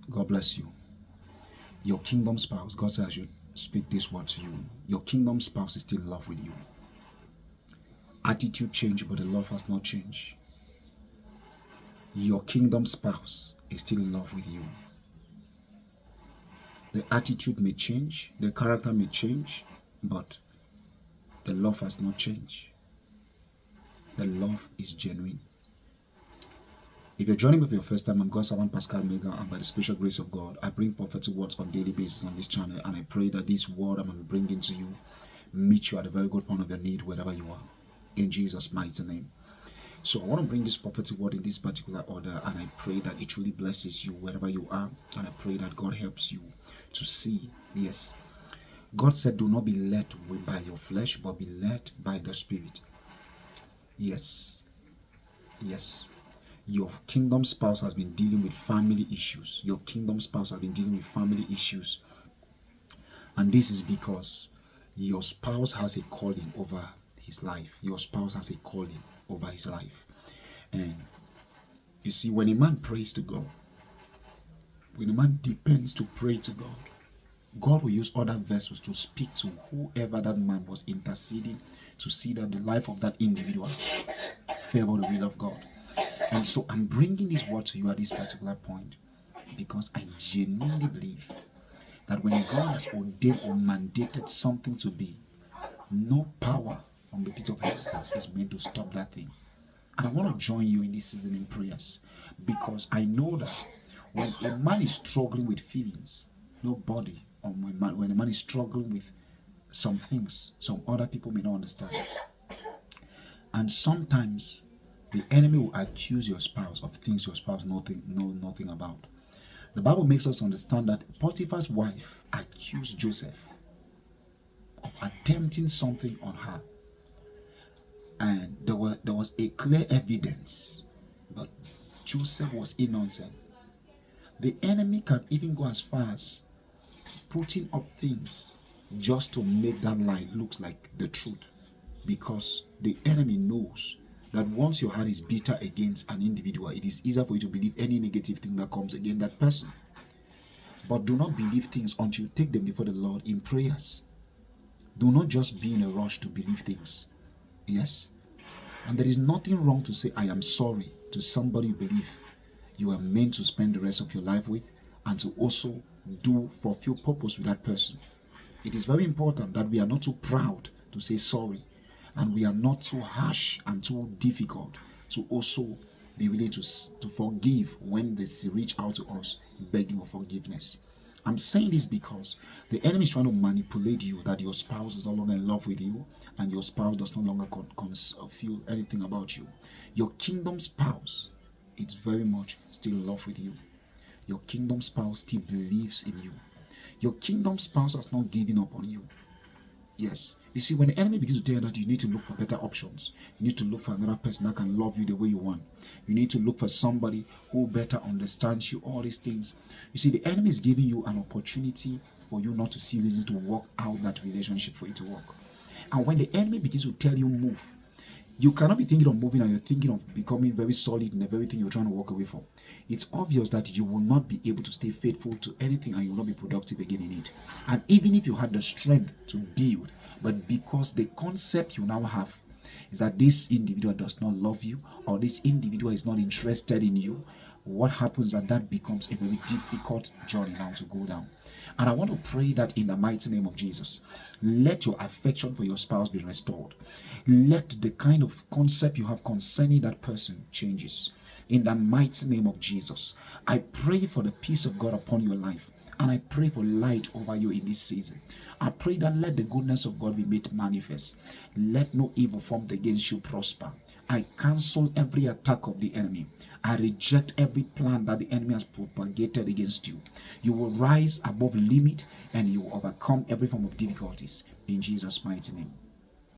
God bless you. Your kingdom spouse, God says I should speak this word to you. Your kingdom spouse is still in love with you. Attitude changed, but the love has not changed. Your kingdom spouse is still in love with you. The attitude may change, the character may change, but the love has not changed. The love is genuine. If you're joining me for your first time, I'm God's servant Pascal Mega, and by the special grace of God, I bring prophetic words on a daily basis on this channel, and I pray that this word I'm bringing to you meet you at the very good point of your need wherever you are, in Jesus' mighty name. So I want to bring this prophetic word in this particular order, and I pray that it truly blesses you wherever you are, and I pray that God helps you to see. Yes, God said, do not be led by your flesh, but be led by the Spirit. Yes. Your kingdom spouse has been dealing with family issues. Your kingdom spouse has been dealing with family issues. And this is because your spouse has a calling over his life. Your spouse has a calling over his life. And you see, when a man prays to God, when a man depends to pray to God, God will use other vessels to speak to whoever that man was interceding to see that the life of that individual favor the will of God. And so I'm bringing this word to you at this particular point because I genuinely believe that when God has ordained or mandated something to be, no power from the pit of hell is meant to stop that thing. And I want to join you in this season in prayers because I know that when a man is struggling with feelings, nobody, or when a man is struggling with some things, some other people may not understand. And sometimes the enemy will accuse your spouse of things your spouse know nothing about. The Bible makes us understand that Potiphar's wife accused Joseph of attempting something on her. And there was a clear evidence, but Joseph was innocent. The enemy can even go as far as putting up things just to make that lie look like the truth, because the enemy knows that once your heart is bitter against an individual, it is easier for you to believe any negative thing that comes against that person. But do not believe things until you take them before the Lord in prayers. Do not just be in a rush to believe things. Yes? And there is nothing wrong to say, I am sorry to somebody you believe you are meant to spend the rest of your life with, and to also fulfill purpose with that person. It is very important that we are not too proud to say sorry, and we are not too harsh and too difficult to also be willing to forgive when they reach out to us begging for forgiveness. I'm saying this because the enemy is trying to manipulate you that your spouse is no longer in love with you and your spouse does no longer feel anything about you. Your kingdom spouse is very much still in love with you. Your kingdom spouse still believes in you. Your kingdom spouse has not given up on you. Yes. You see, when the enemy begins to tell you that you need to look for better options, you need to look for another person that can love you the way you want. You need to look for somebody who better understands you, all these things. You see, the enemy is giving you an opportunity for you not to see reasons to work out that relationship for it to work. And when the enemy begins to tell you move, you cannot be thinking of moving and you're thinking of becoming very solid in the very thing you're trying to walk away from. It's obvious that you will not be able to stay faithful to anything and you will not be productive again in it. And even if you had the strength to build, but because the concept you now have is that this individual does not love you or this individual is not interested in you, what happens is that becomes a very difficult journey now to go down. And I want to pray that in the mighty name of Jesus, let your affection for your spouse be restored. Let the kind of concept you have concerning that person changes. In the mighty name of Jesus, I pray for the peace of God upon your life. And I pray for light over you in this season. I pray that let the goodness of God be made manifest. Let no evil formed against you prosper. I cancel every attack of the enemy. I reject every plan that the enemy has propagated against you. You will rise above limit and you will overcome every form of difficulties. In Jesus' mighty name.